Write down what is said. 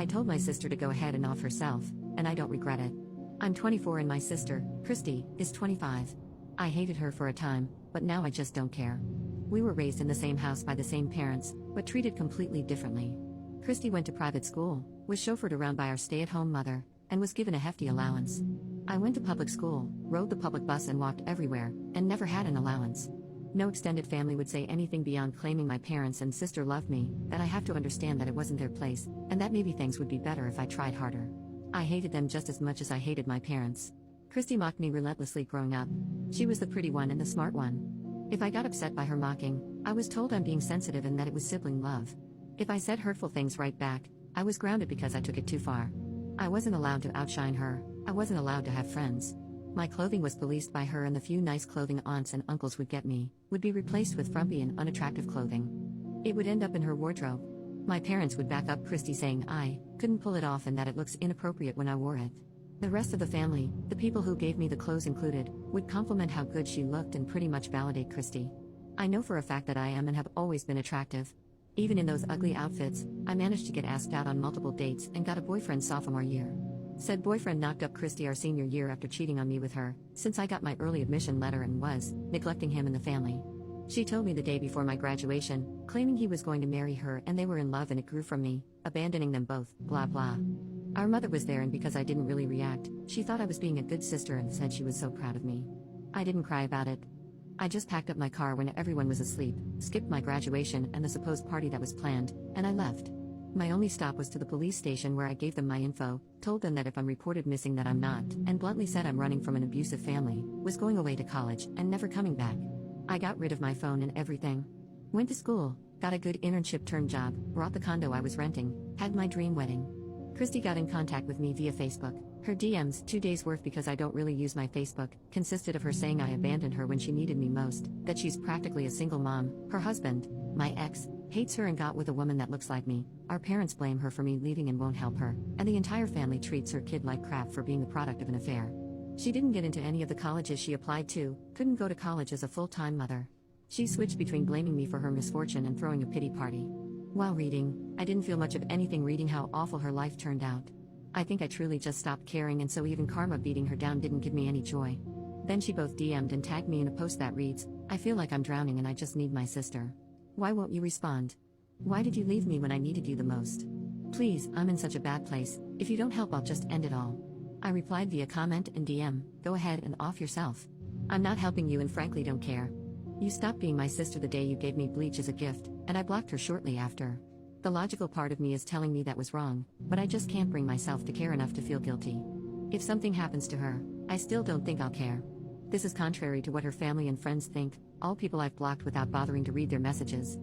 I told my sister to go ahead and off herself, and I don't regret it. I'm 24 and my sister, Christy, is 25. I hated her for a time, but now I just don't care. We were raised in the same house by the same parents, but treated completely differently. Christy went to private school, was chauffeured around by our stay-at-home mother, and was given a hefty allowance. I went to public school, rode the public bus and walked everywhere, and never had an allowance. No extended family would say anything beyond claiming my parents and sister loved me, that I have to understand that it wasn't their place, and that maybe things would be better if I tried harder. I hated them just as much as I hated my parents. Christy mocked me relentlessly growing up. She was the pretty one and the smart one. If I got upset by her mocking, I was told I'm being sensitive and that it was sibling love. If I said hurtful things right back, I was grounded because I took it too far. I wasn't allowed to outshine her, I wasn't allowed to have friends. My clothing was policed by her, and the few nice clothing aunts and uncles would get me would be replaced with frumpy and unattractive clothing. It would end up in her wardrobe. My parents would back up Christy, saying I couldn't pull it off and that it looks inappropriate when I wore it. The rest of the family, the people who gave me the clothes included, would compliment how good she looked and pretty much validate Christy. I know for a fact that I am and have always been attractive. Even in those ugly outfits, I managed to get asked out on multiple dates and got a boyfriend sophomore year. Said boyfriend knocked up Christy our senior year after cheating on me with her, since I got my early admission letter and was neglecting him and the family. She told me the day before my graduation, claiming he was going to marry her and they were in love and it grew from me, abandoning them both, blah blah. Our mother was there, and because I didn't really react, she thought I was being a good sister and said she was so proud of me. I didn't cry about it. I just packed up my car when everyone was asleep, skipped my graduation and the supposed party that was planned, and I left. My only stop was to the police station, where I gave them my info, told them that if I'm reported missing that I'm not, and bluntly said I'm running from an abusive family, was going away to college, and never coming back. I got rid of my phone and everything. Went to school, got a good internship turned job, bought the condo I was renting, had my dream wedding. Christy got in contact with me via Facebook. Her DMs, 2 days worth because I don't really use my Facebook, consisted of her saying I abandoned her when she needed me most, that she's practically a single mom, her husband, my ex, hates her and got with a woman that looks like me, our parents blame her for me leaving and won't help her, and the entire family treats her kid like crap for being the product of an affair. She didn't get into any of the colleges she applied to, couldn't go to college as a full-time mother. She switched between blaming me for her misfortune and throwing a pity party. While reading, I didn't feel much of anything reading how awful her life turned out. I think I truly just stopped caring, and so even karma beating her down didn't give me any joy. Then she both DM'd and tagged me in a post that reads, "I feel like I'm drowning and I just need my sister. Why won't you respond? Why did you leave me when I needed you the most? Please, I'm in such a bad place, if you don't help I'll just end it all." I replied via comment and DM, "Go ahead and off yourself. I'm not helping you and frankly don't care. You stopped being my sister the day you gave me bleach as a gift," and I blocked her shortly after. The logical part of me is telling me that was wrong, but I just can't bring myself to care enough to feel guilty. If something happens to her, I still don't think I'll care. This is contrary to what her family and friends think, all people I've blocked without bothering to read their messages.